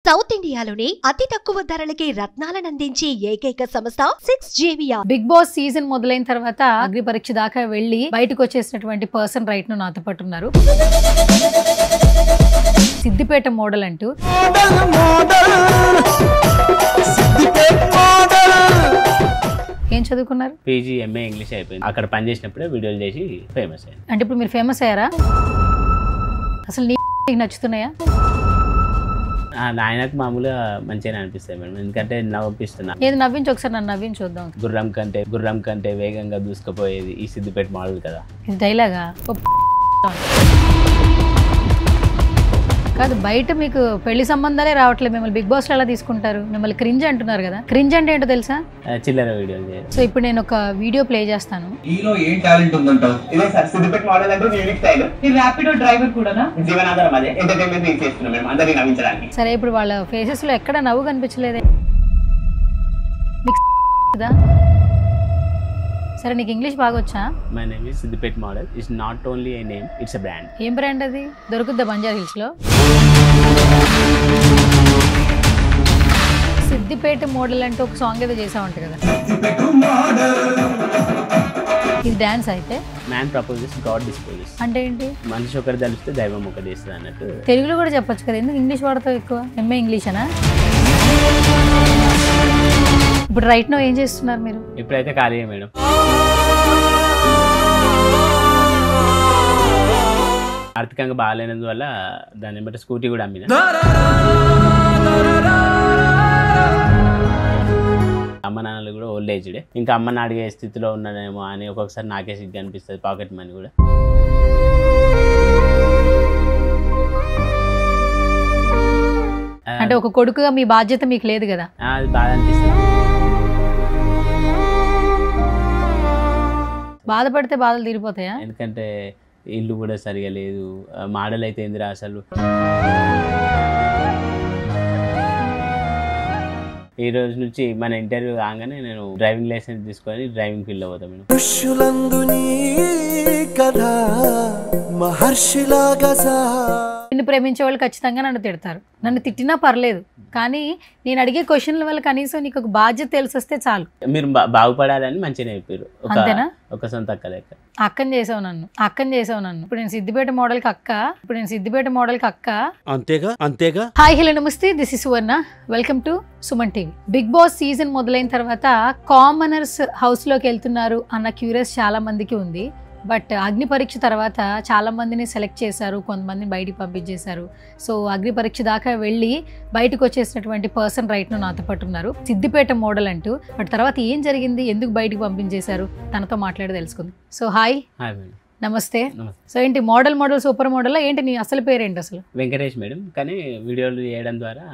South ఇండియాలోనే అతి తక్కువ ధరలకి రత్నాలనందించే ఏకైక సంస్థ 6JVR. బిగ్ బాస్ సీజన్ మొదలైన తర్వాత అగ్ని పరీక్ష దాకా వెళ్లి బయటకు వచ్చేసినటువంటి పర్సన్ రైట్ ను నాతో పాటు ఉన్నారు. సిద్దిపేట మోడల్ అంటూ ఏం చదువుకున్నారు? పీజీ ఎంఏ ఇంగ్లీష్ అయిపోయింది. అక్కడ పని చేసినప్పుడే వీడియోలు చేసి ఫేమస్ అయ్యాను. అంటే ఇప్పుడు మీరు ఫేమస్ అయ్యారా? అసలు నీకు నచ్చుతున్నాయా? ఆయనకు మామూలుగా మంచిగానే అనిపిస్తాయి మేడం, ఎందుకంటే నవ్విస్తున్నా. ఏది నవ్వించి ఒకసారి నన్ను నవ్వించి చూద్దాం. గుర్రం కంటే వేగంగా దూసుకుపోయేది ఈ సిద్దిపేట మోడల్ కదా. ఇది డైలాగా కాదు, బయట మీకు పెళ్లి సంబంధాలే రావట్లేదు, మిమ్మల్ని బిగ్ బాస్ లో ఎలా తీసుకుంటారు? మిమ్మల్ని క్రింజ్ అంటున్నారు కదా. క్రింజ్ అంటే ఏంటో తెలుసా? చిల్లర వీడియోలు చేయాలి. సో ఇప్పుడు నేను ఒక వీడియో ప్లే చేస్తాను. ఈలో ఏం టాలెంట్ ఉందంటావు? ఇదే సార్ సిద్దిపేట మోడల్ అంటే యూనిక్ స్టైల్. ఈ ర్యాపిడో డ్రైవర్ కూడానా? జీవనాధారం అదే, ఎంటర్టైన్మెంట్ యూజ్ చేస్తున్నాం మేము అందరినీ నవ్వించడానికి. సరే, ఇప్పుడు వాళ్ళ ఫేసెస్ లో ఎక్కడ నవ్వు కనిపించలేదే. సరే, నీకు ఇంగ్లీష్ బాగా వచ్చా? My name is Siddipet model. It's not only A name, it's a brand. ఏం బ్రాండ్ అది? దొరుకుద్దా బంజారా హిల్స్ లో? సిద్దిపేట మోడల్ అంటే ఒక సాంగ్ ఏదో చేసావంట కదా. ఇది డాన్స్ అయితే. Man proposes, God disposes. అంటే ఏంటి? మనిషి ఒకటి తెలిస్తే దైవం ఒకటి చేస్తుంది అన్నట్టు. తెలుగులో కూడా చెప్పొచ్చు కదా, ఎందుకు ఇంగ్లీష్ వాడతావు ఎక్కువ? ఎంఏ ఇంగ్లీష్ అనా? ఇప్పుడు రైట్ నో ఏం చేస్తున్నారు మీరు? ఇప్పుడైతే ఖాళీ మేడం. ఆర్థికంగా బాగాలేనందువల్ల దాన్ని బట్టి స్కూటీ కూడా అమ్మిన. అమ్మ నాన్నలు కూడా ఓల్డ్ ఏజ్డే, ఇంకా అమ్మని అడిగే స్థితిలో ఉన్నానేమో అని ఒక్కొక్కసారి నాకే సిగ్గు అనిపిస్తుంది. పాకెట్ మనీ కూడా. అంటే ఒక కొడుకుగా మీ బాధ్యత మీకు లేదు కదా? అది బాధ అనిపిస్తుంది. బాధపడితే బాధలు తీరిపోతాయా? ఎందుకంటే ఇల్లు కూడా సరిగా లేదు. మోడల్ అయితే ఏందిరా అసలు. ఈ రోజు నుంచి మన ఇంటర్వ్యూ కాగానే నేను డ్రైవింగ్ లైసెన్స్ తీసుకొని డ్రైవింగ్ ఫీల్డ్ అవుతాను మేడం. నిన్ను ప్రేమించే వాళ్ళు ఖచ్చితంగా నన్ను తిడతారు. నన్ను తిట్టినా పర్లేదు, కానీ నేను అడిగే క్వశ్చన్ల వల్ల కనీసం నీకు ఒక బాధ్యత తెలిసొస్తే చాలు. మీరు బాగుపడాలని మంచిగా చెప్పారు. అంతేనా? ఒక సొంత అక్క లెక్క. అక్కని చేసావు నన్ను. ఇప్పుడు నేను సిద్దిపేట మోడల్ కి అక్క. అంతేగా. Hi, hello, namaste. This is Suvarna. Welcome to Suman TV. Bigg Boss season మొదలైన తర్వాత కామనర్స్ హౌస్ లోకి వెళ్తున్నారు అన్న క్యూరియస్ చాలా మందికి ఉంది. బట్ అగ్ని పరీక్ష తర్వాత చాలా మందిని సెలెక్ట్ చేశారు, కొంతమందిని బయటికి పంపించేశారు. సో అగ్ని పరీక్ష దాకా వెళ్ళి బయటకు వచ్చేసినటువంటి పర్సన్ రైట్ ను నాతో పాటు ఉన్నారు. సిద్దిపేట మోడల్ అంటూ. బట్ తర్వాత ఏం జరిగింది, ఎందుకు బయటికి పంపించేశారు, తనతో మాట్లాడి తెలుసుకుంది. సో హాయ్, నమస్తే. సో ఏంటి మోడల్ సూపర్ మోడల్ ఏంటి? నీ అసలు పేరేంటి అసలు? వెంకటేష్ మేడం, కానీ వీడియోలు చేయడం ద్వారా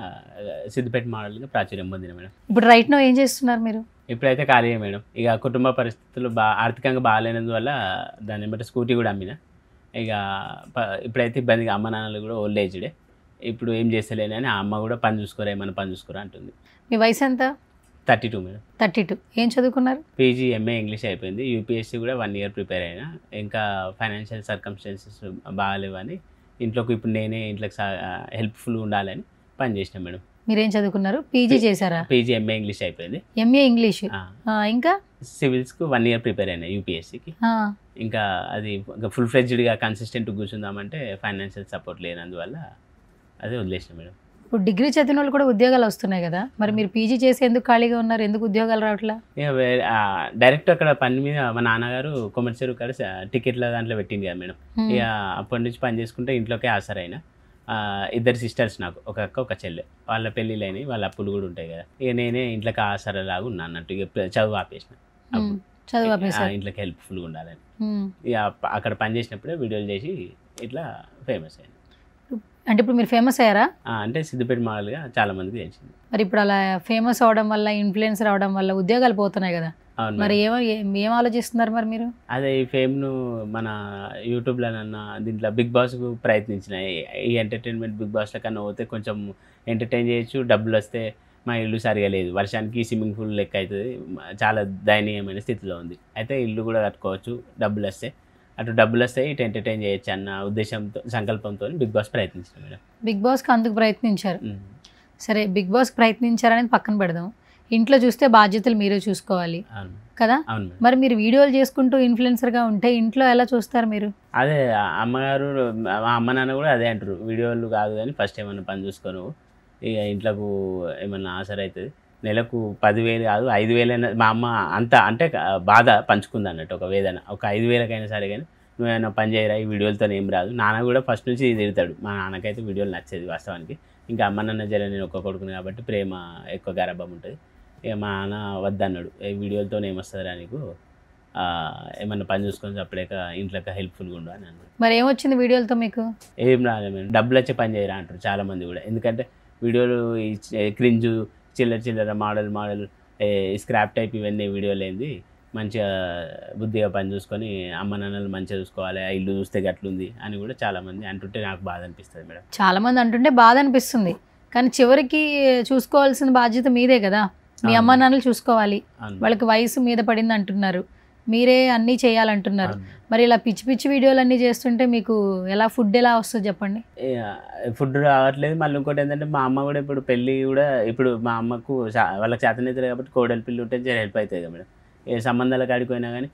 సిద్దిపేట మోడల్గా ప్రాచుర్యం పొందిన మేడం. ఇప్పుడు రైట్ నో ఏం చేస్తున్నారు మీరు? ఇప్పుడైతే ఖాళీ మేడం. ఇక కుటుంబ పరిస్థితులు ఆర్థికంగా బాగాలేనందువల్ల దాన్ని బట్టి స్కూటీ కూడా అమ్మిన. ఇక ఇప్పుడైతే ఇబ్బందిగా, అమ్మ నాన్నలు కూడా ఓల్డ్ ఏజ్డే. ఇప్పుడు ఏం చేస్తలేని అని ఆ అమ్మ కూడా పని చూసుకోరా అంటుంది. మీ వయసు ఎంత? 32 మేడం. 32. ఏం చదువుకున్నారు? పీజీ ఎంఏ ఇంగ్లీష్ అయిపోయింది. యూపీఎస్సీ కూడా 1 year ప్రిపేర్ అయినా. ఇంకా ఫైనాన్షియల్ సర్కమ్స్టాన్సెస్ బాగాలేవని ఇంట్లోకి ఇప్పుడు నేనే ఇంట్లోకి హెల్ప్ఫుల్గా ఉండాలని పని చేసిన మేడం. మీరేం చదువుకున్నారు? పీజీ చేశారా? పీజీ ఎంఏ ఇంగ్లీష్ అయిపోయింది. MA English. ఇంకా సివిల్స్కు 1 year ప్రిపేర్ అయినా యూపీఎస్సీకి. ఇంకా అది ఫుల్ ఫ్లెడ్జ్డ్గా కన్సిస్టెంట్ కూర్చుందామంటే ఫైనాన్షియల్ సపోర్ట్ లేనందువల్ల అదే వదిలేసిన మేడం. ఇప్పుడు డిగ్రీ చదివిన వాళ్ళు కూడా ఉద్యోగాలు వస్తున్నాయి కదా, మరి మీరు పీజీ చేసి ఎందుకు ఖాళీగా ఉన్నారు? ఎందుకు ఉద్యోగాలు రావట్లా? ఇక డైరెక్ట్ అక్కడ పని మీద మా నాన్నగారు కొమర్షియల్ కాడ టికెట్ల దాంట్లో పెట్టింది కదా మేడం. ఇక అప్పటి నుంచి పని చేసుకుంటే ఇంట్లోకే ఆసరైనా. 2 సిస్టర్స్ నాకు, ఒక అక్క ఒక చెల్లె. వాళ్ళ పెళ్ళిళ్ళని వాళ్ళ అప్పులు కూడా ఉంటాయి కదా. ఇక నేనే ఇంట్లోకి ఆసరలాగా ఉన్నా అన్నట్టు. ఇక చదువు ఆపేసిన. ఇంట్లోకి హెల్ప్ఫుల్గా ఉండాలని ఇక అక్కడ పని చేసినప్పుడే వీడియోలు చేసి ఇట్లా ఫేమస్ అయ్యాను. అంటే ఇప్పుడు మీరు ఫేమస్ అయ్యారా? అంటే సిద్దిపేట మోడల్గా చాలా మందికి తెలిసింది. మరి ఇప్పుడు అలా ఫేమస్ అవడం వల్ల, ఇన్ఫ్లుయెన్సర్ అవడం వల్ల ఉద్యోగాలు పోతున్నాయి కదా, మరి ఏం ఆలోచిస్తున్నారు మరి మీరు? అదే ఈ ఫేమ్ను మన యూట్యూబ్లోనన్నా దీంట్లో బిగ్ బాస్కు ప్రయత్నించిన. ఈ ఎంటర్టైన్మెంట్ బిగ్ బాస్లో కన్నా పోతే కొంచెం ఎంటర్టైన్ చేయొచ్చు, డబ్బులు వస్తే. మా ఇల్లు సరిగా లేదు, వర్షానికి స్విమ్మింగ్ పూల్ లెక్క అవుతుంది, చాలా దయనీయమైన స్థితిలో ఉంది. అయితే ఇల్లు కూడా కట్టుకోవచ్చు డబ్బులు వస్తే. అటు డబ్బులు వస్తాయి, ఇటు ఎంటర్టైన్ చేయొచ్చు అన్న ఉద్దేశంతో, సంకల్పంతో బిగ్ బాస్ ప్రయత్నించారు మేడం. బిగ్ బాస్కి అందుకు ప్రయత్నించారు. సరే బిగ్ బాస్ ప్రయత్నించారనేది పక్కన పెడదాం, ఇంట్లో చూస్తే బాధ్యతలు మీరే చూసుకోవాలి అవును కదా. అవును మేడం. మరి మీరు వీడియోలు చేసుకుంటూ ఇన్ఫ్లుయెన్సర్గా ఉంటే ఇంట్లో ఎలా చూస్తారు మీరు? అదే అమ్మగారు మా అమ్మ నాన్న కూడా అదే అంటారు, వీడియోలు కాదు కానీ ఫస్ట్ ఏమన్నా పని చూసుకోను, ఇక ఇంట్లోకి ఏమన్నా ఆసర అవుతుంది, నెలకు 10,000 కాదు 5,000 మా అమ్మ అంత అంటే బాధ పంచుకుంది అన్నట్టు, ఒక వేదన, ఒక 5,000కైనా సరే కానీ నువ్వేమైనా పని చేయరా, ఈ వీడియోలతో ఏం రాదు. నాన్న కూడా ఫస్ట్ నుంచి తిడతాడు, మా నాన్నకైతే వీడియోలు నచ్చేది వాస్తవానికి. ఇంకా అమ్మ నాన్న జర నేను ఒక్క కొడుకుని కాబట్టి ప్రేమ ఎక్కువ గారాబం ఉంటుంది. ఇక మా నాన్న వద్దన్నాడు, ఏ వీడియోలతో ఏమొస్తుందిరా నీకు, ఏమన్నా పని చూసుకొని అప్పుడేక ఇంట్లోకి హెల్ప్ఫుల్గా ఉండు అని అన్నాడు. మరి ఏమొచ్చింది వీడియోలతో మీకు? ఏం రాలేదు మేడం, డబ్బులు వచ్చే పని చేయరా అంటారు చాలామంది కూడా. ఎందుకంటే వీడియోలు క్రింజు చిల్లర మోడల్ స్క్రాప్ టైప్ ఇవన్నీ వీడియోలు ఏంది, మంచిగా బుద్ధిగా పని చూసుకొని అమ్మ నాన్నలు మంచిగా చూసుకోవాలి, ఆ ఇల్లు చూస్తే గట్లుంది అని కూడా చాలామంది అంటుంటే నాకు బాధ అనిపిస్తుంది మేడం. చాలామంది అంటుంటే బాధ అనిపిస్తుంది, కానీ చివరికి చూసుకోవాల్సిన బాధ్యత మీదే కదా. మీ అమ్మ నాన్నలు చూసుకోవాలి, వాళ్ళకి వయసు మీద పడింది అంటున్నారు, మీరే అన్నీ చేయాలంటున్నారు. మరి ఇలా పిచ్చి పిచ్చి వీడియోలు అన్నీ చేస్తుంటే మీకు ఎలా ఫుడ్ ఎలా వస్తుంది చెప్పండి? ఫుడ్ రావట్లేదు. మళ్ళీ ఇంకోటి ఏంటంటే మా అమ్మ కూడా ఇప్పుడు పెళ్ళి కూడా ఇప్పుడు మా అమ్మకు వాళ్ళకి చేతనైతుంది కాబట్టి కోడలి పిల్లి ఉంటే జర హెల్ప్ అవుతుంది కదా మేడం. ఏ సంబంధాలకు ఆడిపోయినా కానీ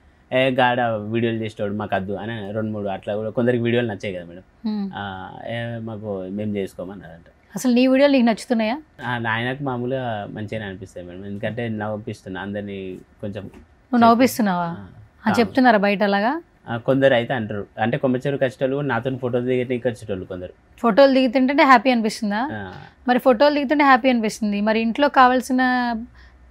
గాడ వీడియోలు చేసేవాడు మాకు వద్దు అని 2-3 అట్లా కూడా కొందరికి వీడియోలు నచ్చాయి కదా మేడం, మాకు మేము చేసుకోమన్నారంట. అసలు నీ వీడియోలు నీకు నచ్చుతున్నాయా? ఆయనకు మామూలుగా మంచిగానే అనిపిస్తాయి మేడం, ఎందుకంటే నవ్విస్తున్నా అందరినీ కొంచెం. నువ్వు నవ్విస్తున్నావా చెప్తున్నారా బయట అలాగా? కొందరు అయితే అంటారు, అంటే కొమ్మచెరు కచ్చేటోళ్ళు కూడా నాతో ఫోటోలు దిగేటికి వచ్చేటోళ్ళు కొందరు. ఫోటోలు దిగుతుంటే హ్యాపీ అనిపిస్తుందా? మరి ఫోటోలు దిగుతుంటే హ్యాపీ అనిపిస్తుంది, మరి ఇంట్లో కావాల్సిన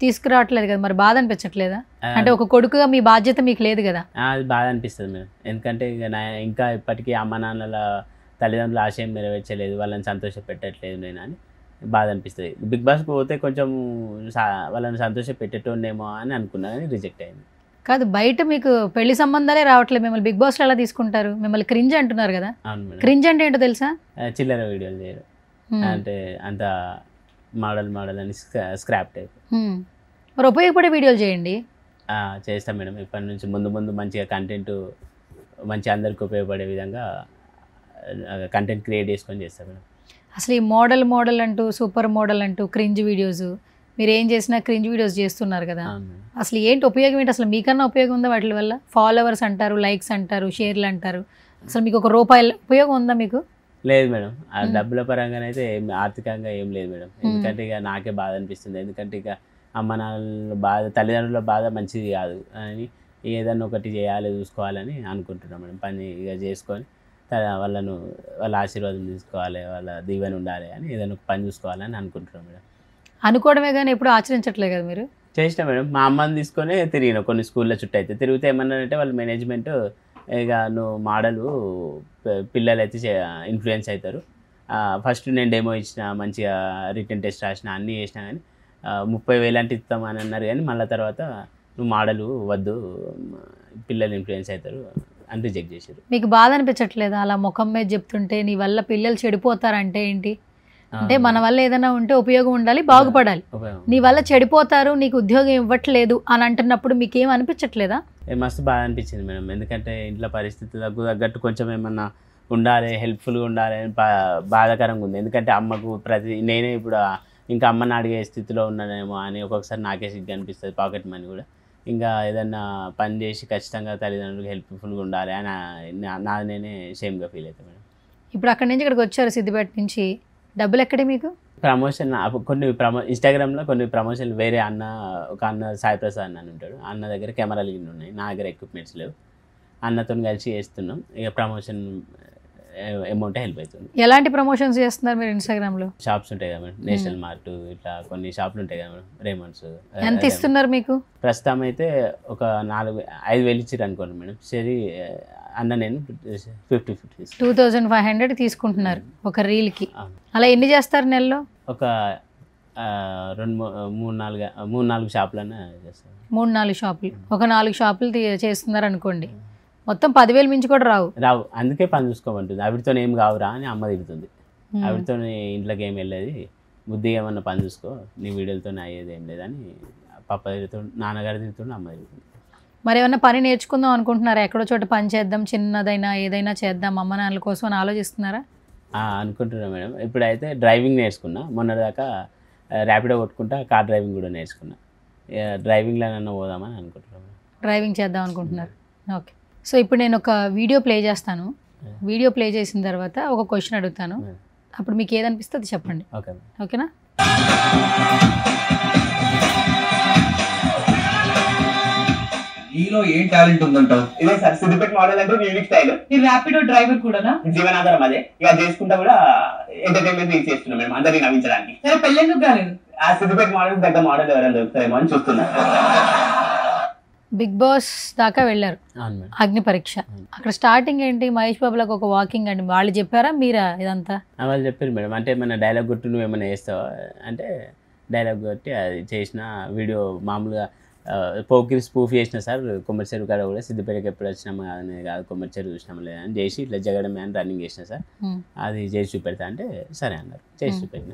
తీసుకురావట్లేదు కదా, మరి బాధ అనిపించట్లేదా? అంటే ఒక కొడుకుగా మీ బాధ్యత మీకు లేదు కదా? అది బాధ అనిపిస్తుంది మేడం, ఎందుకంటే ఇక ఇంకా ఇప్పటికీ అమ్మ నాన్నల తల్లిదండ్రుల ఆశయం నెరవేర్చలేదు, వాళ్ళని సంతోష పెట్టట్లేదు నేను అని బాధ అనిపిస్తుంది. బిగ్ బాస్కి పోతే కొంచెం వాళ్ళని సంతోష పెట్టేటోనేమో అని అనుకున్నా కానీ రిజెక్ట్ అయింది. కాదు, బయట మీకు పెళ్లి సంబంధాలే రావట్లేదు, మిమ్మల్ని బిగ్ బాస్లో ఎలా తీసుకుంటారు? మిమ్మల్ని క్రింజ్ అంటున్నారు కదా. క్రింజ్ అంటే ఏంటో తెలుసా? చిల్లర వీడియోలు చేయరు, అంటే అంత మోడల్ అని స్క్రాప్ టైప్. మరి ఉపయోగపడే వీడియోలు చేయండి. చేస్తాం మేడం, ఇప్పటి నుంచి ముందు మంచిగా కంటెంట్ మంచి అందరికి ఉపయోగపడే విధంగా కంటెంట్ క్రియేట్ చేసుకొని చేస్తాం మేడం. అసలు ఈ మోడల్ అంటూ సూపర్ మోడల్ అంటూ క్రింజ్ వీడియోస్, మీరు ఏం చేసినా క్రింజ్ వీడియోస్ చేస్తున్నారు కదా, అసలు ఏంటి ఉపయోగం ఏంటి? అసలు మీకన్నా ఉపయోగం ఉందా వాటి వల్ల? ఫాలోవర్స్ అంటారు, లైక్స్ అంటారు, షేర్లు అంటారు, అసలు మీకు ₹1 ఉపయోగం ఉందా మీకు? లేదు మేడం, ఆ డబ్బుల పరంగానైతే ఏం ఆర్థికంగా ఏం లేదు మేడం, ఎందుకంటే ఇక నాకే బాధ అనిపిస్తుంది. ఎందుకంటే ఇక అమ్మ నాన్నల బాధ, తల్లిదండ్రుల బాధ మంచిది కాదు అని ఏదన్నా ఒకటి చేయాలి చూసుకోవాలని అనుకుంటున్నాం మేడం. పని ఇక చేసుకొని వాళ్ళ ఆశీర్వాదం తీసుకోవాలి, వాళ్ళ దీవెన ఉండాలి అని ఏదైనా ఒక పని చూసుకోవాలని అనుకుంటున్నాం మేడం. అనుకోవడమే కానీ ఎప్పుడు ఆచరించట్లేదు కదా మీరు? చేసినా మేడం, మా అమ్మని తీసుకొని తిరిగిన కొన్ని స్కూల్లో చుట్టూ అయితే తిరిగితే ఏమన్నారంటే వాళ్ళ మేనేజ్మెంట్, ఇక నువ్వు మోడలు పిల్లలు అయితే ఇన్ఫ్లుయెన్స్ అవుతారు, ఫస్ట్ నేను డెమో ఇచ్చిన, మంచిగా రిటర్న్ టెస్ట్ రాసిన, అన్నీ చేసినా కానీ 30,000 అంటే ఇస్తామని అన్నారు, కానీ మళ్ళీ తర్వాత నువ్వు మోడలు వద్దు, పిల్లలు ఇన్ఫ్లుయెన్స్ అవుతారు అని రిజెక్ట్ చేశారు. మీకు బాధ అనిపించట్లేదా అలా ముఖం మీద చెప్తుంటే? నీ వల్ల పిల్లలు చెడిపోతారంటే ఏంటి అంటే, మన వల్ల ఏదైనా ఉంటే ఉపయోగం ఉండాలి, బాగుపడాలి, నీ వల్ల చెడిపోతారు, నీకు ఉద్యోగం ఇవ్వట్లేదు అని అంటున్నప్పుడు మీకు ఏం అనిపించట్లేదా? మస్తు బాధ అనిపించింది మేడం, ఎందుకంటే ఇంట్లో పరిస్థితులకు తగ్గట్టు కొంచెం ఏమన్నా ఉండాలి, హెల్ప్ఫుల్గా ఉండాలి అని బాధాకరంగా ఉంది. ఎందుకంటే అమ్మకు నేనే ఇప్పుడు ఇంకా అమ్మని అడిగే స్థితిలో ఉన్నానేమో అని ఒక్కొక్కసారి నాకే సిగ్గు అనిపిస్తుంది, పాకెట్ మనీ కూడా. ఇంకా ఏదన్నా పని చేసి ఖచ్చితంగా తల్లిదండ్రులకు హెల్ప్ఫుల్గా ఉండాలి అని నాది నేనే షేమ్గా ఫీల్ అవుతాను మేడం. ఇప్పుడు అక్కడి నుంచి ఇక్కడికి వచ్చారు సిద్దిపేట నుంచి, డబ్బులు ఎక్కడే మీకు? ప్రమోషన్ కొన్ని ఇన్స్టాగ్రామ్లో కొన్ని ప్రమోషన్లు వేరే ఒక అన్న సాయి ప్రసాద్ అని ఉంటాడు, అన్న దగ్గర కెమెరాలు ఉన్నాయి, నా దగ్గర ఎక్విప్మెంట్స్ లేవు, అన్నతో కలిసి చేస్తున్నాం. ఇక ప్రమోషన్ అమౌంట్ హెల్ప్ అవుతుంది. ఎలాంటి ప్రమోషన్స్ చేస్తున్నారు మీరు ఇన్స్టాగ్రామ్లో? షాప్స్ ఉంటాయి కదా మేడం, నేషనల్ మార్ట్ ఇట్లా కొన్ని షాపులు ఉంటాయి కదా మేడం, రేమండ్స్. ఎంత ఇస్తున్నారు మీకు? ప్రస్తుతం అయితే ఒక 5,000 ఇచ్చారు అనుకోండి మేడం. సరే అన్న నేను 50 2,500 తీసుకుంటున్నారు ఒక రీల్కి. అలా ఎన్ని చేస్తారు నెలలో? ఒక 3-4 షాపులన్నా చేస్తారు. 3-4 షాపులు, ఒక 4 షాపులు చేస్తున్నారు అనుకోండి, మొత్తం 10,000 మించి కూడా రావు. అందుకే పని చూసుకోమంటుంది, ఆవిడతో ఏం కావురా అని అమ్మ తిడుతుంది. ఆవిడతో ఇంట్లోకి ఏం వెళ్ళేది, బుద్ధిగా ఏమన్నా పని చూసుకో, నీ వీడియోలతో అయ్యేది ఏం లేదని పప్ప తిరుగుతుంది, నాన్నగారు తిరుగుతుండే, అమ్మ తిరుగుతుంది. మరి ఏమన్నా పని నేర్చుకుందాం అనుకుంటున్నారా? ఎక్కడో చోట పని చేద్దాం, చిన్నదైనా ఏదైనా చేద్దాం అమ్మ నాన్నల కోసం అని ఆలోచిస్తున్నారా? అనుకుంటున్నా మేడం. ఇప్పుడైతే డ్రైవింగ్ నేర్చుకున్నా. మొన్నటిదాకా ర్యాపిడో కొట్టుకుంటా కార్ డ్రైవింగ్ కూడా నేర్చుకున్నా. డ్రైవింగ్లోనన్నా పోదామని అనుకుంటున్నాను. డ్రైవింగ్ చేద్దాం అనుకుంటున్నారు. ఓకే. సో ఇప్పుడు నేను ఒక వీడియో ప్లే చేస్తాను. వీడియో ప్లే చేసిన తర్వాత ఒక క్వశ్చన్ అడుగుతాను. అప్పుడు మీకు ఏదనిపిస్తే అది చెప్పండి. ఓకే. ఓకేనా? నీలో ఏం టాలెంట్ ఉందంటావు? ఇదే సార్ సిద్దిపేట మోడల్ అంటే యూనిక్ స్టైల్. ఈ ర్యాపిడో డ్రైవర్ కూడానా? జీవనాధారం అదే. ఇక చేసుకుంటా కూడా ఎంటర్టైన్మెంట్ రీచ్ చేస్తున్నాం మేము అందరినీ నవ్వించడానికి. సరే పెళ్ళెందుకు కాలేదు? ఆ సిద్దిపేట మోడల్ దగ్గర మోడల్ ఎవరైనా దొరుకుతారేమో అని చూస్తున్నా. బిగ్ బాస్ దాకా వెళ్ళారు. అవును మేడం. అగ్ని పరీక్ష. అక్కడ స్టార్టింగ్ ఏంటి? మహేష్ బాబులకు ఒక వాకింగ్ అండి. వాళ్ళు చెప్పారా మీరా ఇదంతా? వాళ్ళు చెప్పారు మేడం. అంటే ఏమైనా డైలాగ్ కొట్టి నువ్వు ఏమైనా వేస్తావా అంటే డైలాగ్ కొట్టి అది చేసిన వీడియో మామూలుగా పోకిరి స్పూఫ్ చేసిన సార్ కొమ్మరిచెరువు కాడ కూడా సిద్దిపేటకి ఎప్పుడు వచ్చినామా అని కాదు కొమ్మరిచెరువు చూసినామా లేదా అని చేసి ఇట్లా జగడమే అని రన్నింగ్ చేసిన సార్ అది చేసి చూపెడతా అంటే సరే అన్నారు. చేసి చూపెట్టిన.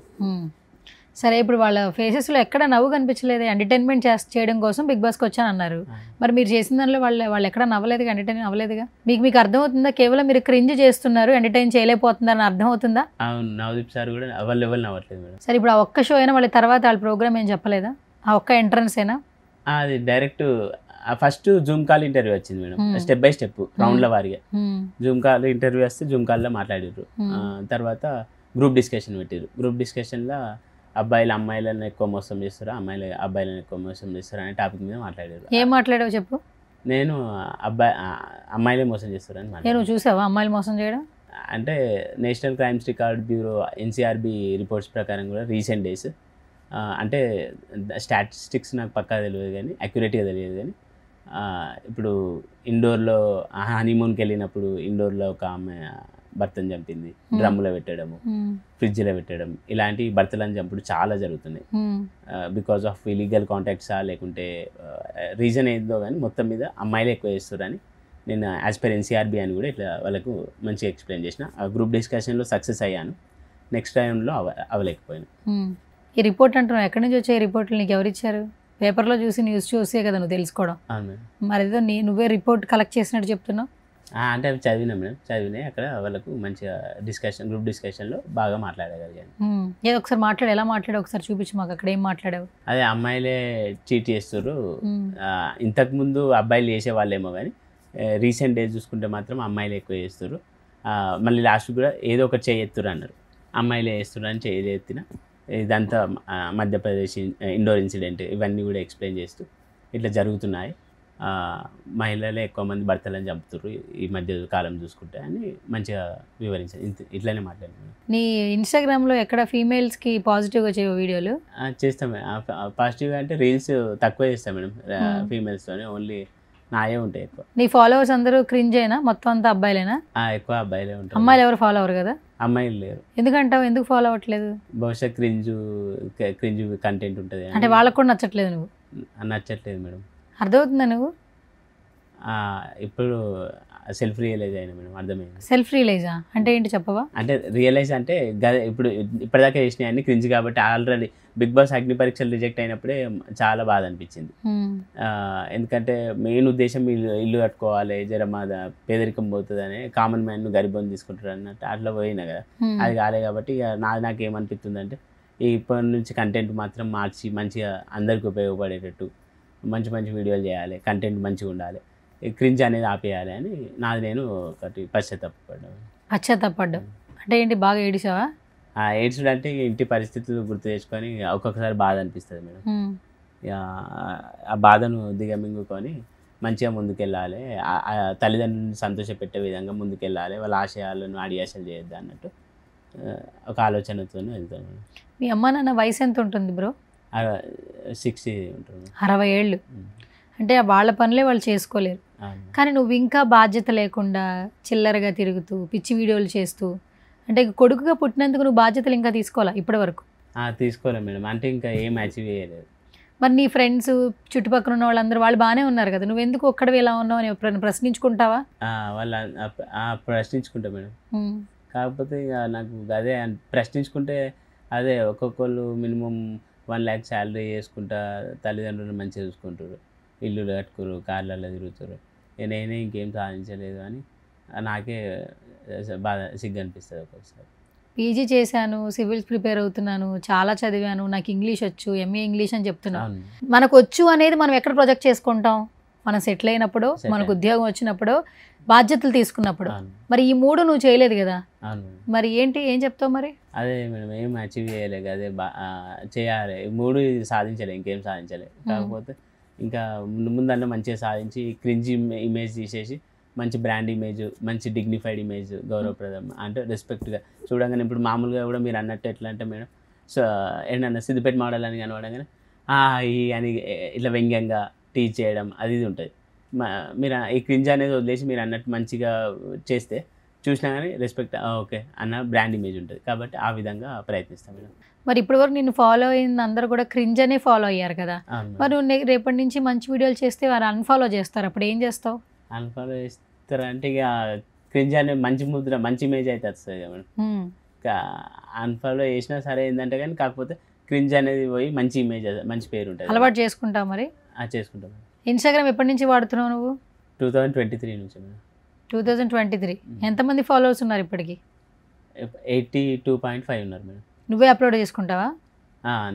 సరే ఇప్పుడు వాళ్ళ ఫేసెస్లో ఎక్కడ నవ్వు కనిపించలేదు. ఎంటర్టైన్మెంట్ చేయడం కోసం బిగ్ బాస్కి వచ్చాను అన్నారు. మరి మీరు చేసిన దానిలో వాళ్ళు ఎక్కడ నవ్వలేదుగా, ఎంటర్టైన్ అవ్వలేదుగా. మీకు అర్థమవుతుందా? కేవలం మీరు క్రింజ్ చేస్తున్నారు, ఎంటర్టైన్ చేయలేకపోతున్నారని అర్థమవుతుందా? అవును. నవదీప్ సార్ కూడా ఎవరు నవ్వట్లేదు మేడం. సరే ఇప్పుడు ఆ ఒక్క షో అయినా వాళ్ళ తర్వాత వాళ్ళ ప్రోగ్రామ్ ఏం చెప్పలేదా? ఆ ఒక్క ఎంట్రన్స్ అయినా? అది direct first Zoom call interview వచ్చింది మేడం. స్టెప్ బై స్టెప్ రౌండ్ల వారిగా జూమ్ కాల్ ఇంటర్వ్యూ వస్తే జూమ్ కాల్లో మాట్లాడారు. తర్వాత గ్రూప్ డిస్కషన్ పెట్టారు. గ్రూప్ డిస్కషన్లో అబ్బాయిలు అమ్మాయిలను ఎక్కువ మోసం చేస్తారు, అమ్మాయిలు అబ్బాయిలను ఎక్కువ మోసం చేస్తారు అనే టాపిక్ మీద మాట్లాడారు. ఏం మాట్లాడావు చెప్పు. నేను అమ్మాయిలే మోసం చేస్తారు అని నేను చూసావా అమ్మాయిలు మోసం చేయడం? అంటే national crimes record bureau NCRB reports ప్రకారం కూడా రీసెంట్ డేస్ అంటే స్టాటిస్టిక్స్ నాకు పక్కా తెలియదు కానీ అక్యురేట్గా తెలియదు కానీ ఇప్పుడు ఇండోర్లో హనీమూన్కి వెళ్ళినప్పుడు ఇండోర్లో ఒక ఆమె భర్తను చంపింది, డ్రమ్ములో పెట్టడము, ఫ్రిడ్జ్లో పెట్టడం, ఇలాంటి భర్తలను చంపుడు చాలా జరుగుతున్నాయి. బికాజ్ ఆఫ్ ఇలీగల్ కాంటాక్ట్సా లేకుంటే రీజన్ ఏందో కానీ మొత్తం మీద అమ్మాయిలే ఎక్కువ చేస్తారని నేను యాజ్ పర్ ఎన్సీఆర్బీ అని కూడా ఇట్లా వాళ్ళకు మంచిగా ఎక్స్ప్లెయిన్ చేసిన. ఆ గ్రూప్ డిస్కషన్లో సక్సెస్ అయ్యాను. నెక్స్ట్ టైంలో అవ్వలేకపోయాను. ఈ రిపోర్ట్ అంటున్నావు, ఎక్కడి నుంచి వచ్చాయి రిపోర్ట్లు? నీకు ఎవరు ఇచ్చారు? పేపర్లో చూసి న్యూస్ చూసే కదా నువ్వు తెలుసుకోవడం. మరి ఏదో నువ్వే రిపోర్ట్ కలెక్ట్ చేసినట్టు చెప్తున్నావు. అంటే అవి చదివినా మేడం. చదివినాయి అక్కడ వాళ్ళకు మంచిగా గ్రూప్ డిస్కషన్లో బాగా మాట్లాడగలిగాను. ఏదో ఒకసారి మాట్లాడు. ఎలా మాట్లాడావు ఒకసారి చూపించు మాకు. అక్కడ ఏం మాట్లాడావు? అదే అమ్మాయిలే చీట్ చేస్తారు. ఇంతకుముందు అబ్బాయిలు చేసేవాళ్ళేమో కానీ రీసెంట్ డేస్ చూసుకుంటే మాత్రం అమ్మాయిలు ఎక్కువ చేస్తారు. మళ్ళీ లాస్ట్ కూడా ఏదో ఒకటి చేయెత్తురు అన్నారు. అమ్మాయిలే చేస్తారు అని చేయెత్తిన ఇదంతా మధ్యప్రదేశ్ ఇండోర్ ఇన్సిడెంట్ ఇవన్నీ కూడా ఎక్స్ప్లెయిన్ చేస్తూ ఇట్లా జరుగుతున్నాయి. మహిళలే ఎక్కువ మంది భర్తలను చంపుతారు ఈ మధ్య కాలం చూసుకుంటే అని మంచిగా వివరించారు. ఇట్లానే మాట్లాడాను. నీ ఇన్స్టాగ్రామ్లో ఎక్కడ ఫీమేల్స్కి పాజిటివ్గా చేయవు వీడియోలు? చేస్తాం మేడం. పాజిటివ్గా అంటే రీల్స్ తక్కువ చేస్తాం మేడం. ఫీమేల్స్తోనే ఓన్లీ నాయే ఉంటాయి ఎక్కువ. నీ ఫాలోవర్స్ అందరూ క్రింజేనా? మొత్తం అంతా అబ్బాయిలేనా? ఎక్కువ అబ్బాయిలే ఉంటారు. అమ్మాయిలు ఎవరు ఫాలో అవ్వరు కదా? అమ్మాయిలు లేరు. ఎందుకంటావు? ఎందుకు ఫాలో అవ్వట్లేదు? బహుశా క్రింజ్ కంటెంట్ ఉంటుంది అంటే వాళ్ళకు కూడా నచ్చట్లేదు. నువ్వు నచ్చట్లేదు మేడం. అర్థమవుతుందా? నువ్వు ఇప్పుడు సెల్ఫ్ రియలైజ్ అయినా మేడం. అర్థమైంది. సెల్ఫ్ రియలైజా అంటే ఏంటి చెప్పవా? అంటే రియలైజ్ అంటే ఇప్పుడు ఇప్పటిదాకా చేసినాయి అన్ని క్రింజ్ కాబట్టి ఆల్రెడీ బిగ్ బాస్ అగ్ని పరీక్షలు రిజెక్ట్ అయినప్పుడే చాలా బాధ అనిపించింది. ఎందుకంటే మెయిన్ ఉద్దేశం ఇల్లు కట్టుకోవాలి, జరమాద పేదరికం పోతుందని కామన్ మ్యాన్ గరిబోని తీసుకుంటారు అన్నట్టు అట్లా పోయినా కదా. అది కాలే కాబట్టి ఇక నాకేమనిపిస్తుంది అంటే ఇప్పటి నుంచి కంటెంట్ మాత్రం మార్చి మంచిగా అందరికి ఉపయోగపడేటట్టు మంచి మంచి వీడియోలు చేయాలి, కంటెంట్ మంచిగా ఉండాలి, క్రింజ్ అనేది ఆపేయాలి అని నేను ఒకటి పశ్చాత్తాపడ్డావు. అంటే ఏంటి బాగా ఏడిసావా? ఏడ్చుడు అంటే ఇంటి పరిస్థితులు గుర్తు తెచ్చుకొని ఒక్కొక్కసారి బాధ అనిపిస్తుంది మేడం. ఆ బాధను దిగమింగుకొని మంచిగా ముందుకెళ్ళాలి, తల్లిదండ్రులను సంతోషపెట్టే విధంగా ముందుకెళ్ళాలి, వాళ్ళ ఆశయాలను అడియాసలు చేయొద్దు అన్నట్టు ఒక ఆలోచనతో వెళ్తాను. మీ అమ్మ నాన్న వయసు ఎంత ఉంటుంది బ్రో? 60 ఉంటుంది. 60 ఏళ్ళు. అంటే వాళ్ళ పనులే వాళ్ళు చేసుకోలేరు. కానీ నువ్వు ఇంకా బాధ్యత లేకుండా చిల్లరగా తిరుగుతూ పిచ్చి వీడియోలు చేస్తూ అంటే కొడుకుగా పుట్టినందుకు నువ్వు బాధ్యతలు ఇంకా తీసుకోవాలా ఇప్పటి వరకు? తీసుకోలే మేడం. అంటే ఇంకా ఏం అచీవ్ చేయలేదు. మరి నీ ఫ్రెండ్స్ చుట్టుపక్కల ఉన్న వాళ్ళందరూ వాళ్ళు బాగానే ఉన్నారు కదా, నువ్వు ఎందుకు ఒక్కడవి ఎలా ఉన్నావు అని ఎప్పుడైనా ప్రశ్నించుకుంటావా? ప్రశ్నించుకుంటా మేడం. కాకపోతే ఇక నాకు అదే ప్రశ్నించుకుంటే అదే ఒక్కొక్కళ్ళు మినిమం 1 lakh శాలరీ చేసుకుంటా తల్లిదండ్రులు మంచిగా చూసుకుంటారు, ఇల్లు కట్టుకోరు, కార్లలో తిరుగుతారు. నేనే ఇంకేం సాధించలేదు అని నాకే బాధ సిగ్గు అనిపిస్తుంది ఒక్కొక్కసారి. పీజీ చేశాను, సివిల్స్ ప్రిపేర్ అవుతున్నాను, చాలా చదివాను, నాకు ఇంగ్లీష్ వచ్చు, ఎంఏ ఇంగ్లీష్ అని చెప్తున్నాను. మనకు వచ్చు అనేది మనం ఎక్కడ ప్రొజెక్ట్ చేసుకుంటాం? మనం సెటిల్ అయినప్పుడు, మనకు ఉద్యోగం వచ్చినప్పుడు, బాధ్యతలు తీసుకున్నప్పుడు. మరి ఈ 3 నువ్వు చేయలేదు కదా, మరి ఏంటి, ఏం చెప్తావు మరి? అదే మేడం, ఏం అచీవ్ చేయలేదు, అదే చేయాలి, 3 సాధించలే, ఇంకేం సాధించలే. కాకపోతే ఇంకా ముందన్న మంచిగా సాధించి క్రింజ్ ఇమేజ్ తీసేసి మంచి బ్రాండ్ ఇమేజ్, మంచి డిగ్నిఫైడ్ ఇమేజ్, గౌరవప్రదం అంటే రెస్పెక్ట్గా చూడంగానే. ఇప్పుడు మామూలుగా కూడా మీరు అన్నట్టు ఎట్లా అంటే మేడం, సో ఏంటన్నా సిద్దిపేట మోడల్ అని కనబడంగానే ఈ అని ఇట్లా వ్యంగ్యంగా టీచ్ చేయడం అది ఇది ఉంటుంది. మీరు ఈ క్రింజ్ అనేది వదిలేసి మీరు అన్నట్టు మంచిగా చేస్తే చూసినా కానీ రెస్పెక్ట్ ఓకే అన్న బ్రాండ్ ఇమేజ్ ఉంటుంది. కాబట్టి ఆ విధంగా ప్రయత్నిస్తాం మేడం. మరి ఇప్పటి వరకు నేను ఫాలో అయిన అందరూ కూడా క్రింజ్ అనే ఫాలో అయ్యారు కదా, మరి నువ్వు రేపటి నుంచి మంచి వీడియోలు చేస్తే వారు అన్ఫాలో చేస్తారు, అప్పుడు ఏం చేస్తావు? అన్ఫాలో చేస్తారంటే ఇక క్రింజ్ అనే మంచి ముద్ర, మంచి ఇమేజ్ అయితే వస్తుంది కదా మేడం. అన్ఫాలో చేసినా సరే ఏంటంటే కానీ, కాకపోతే క్రింజ్ అనేది పోయి మంచి ఇమేజ్, మంచి పేరు ఉంటుంది. అలవాటు చేసుకుంటావు మరి? చేసుకుంటాం. ఇన్స్టాగ్రామ్ ఎప్పటి నుంచి వాడుతున్నావు నువ్వు? 2023 నుంచి మేడం. 2023. ఎంతమంది ఫాలోవర్స్ ఉన్నారు ఇప్పటికి? 82.5 ఉన్నారు మేడం. నువ్వే అప్లోడ్ చేసుకుంటావా?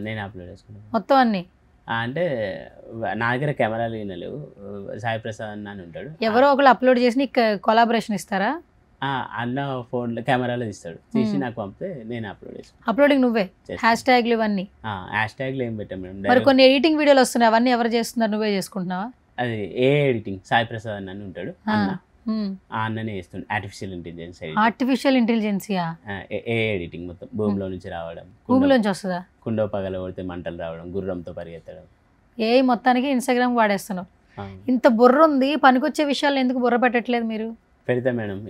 నేను అప్లోడ్ చేసుకుంటాను మొత్తం అన్ని. అంటే నా దగ్గర కెమెరాలు లేవు, సాయి ప్రసాద్ అన్న అని ఉంటాడు, ఎవరో ఒకరు అప్లోడ్ చేసి కొలాబరేషన్ ఇస్తారా? అన్న ఫోన్లో కెమెరాలో తీస్తాడు, తీసి నాకు పంపితే నేను అప్లోడ్ చేసుకుంటాను. అప్లోడింగ్ నువ్వే, హ్యాష్ ట్యాగ్లు ఇవన్నీ? హ్యాష్ ట్యాగ్లు ఏం పెట్టాం మేడం. మరి కొన్ని ఎడిటింగ్ వీడియోలు వస్తున్నాయి, అవన్నీ ఎవరు చేస్తున్నారు, నువ్వే చేసుకుంటున్నావా? అది ఏ ఎడిటింగ్ సాయి ప్రసాద్ అన్న అని ఉంటాడు, ఆ అన్ననే చేస్తుంది. ఆర్టిఫిషియల్ ఇంటెలిజెన్సియా? ఏ ఎడిటింగ్ మొత్తం భూమిలో నుంచి రావడం, భూమిలోంచి వస్తుందా? కుండో పగల కొడితే మంటలు రావడం, గుర్రంతో పరిగెత్తడం, ఏ మొత్తానికి ఇన్స్టాగ్రామ్ వాడేస్తున్నావు. ఇంత బుర్ర ఉంది, పనికొచ్చే విషయాలు ఎందుకు బుర్ర పెట్టట్లేదు మీరు? పెడతా మేడం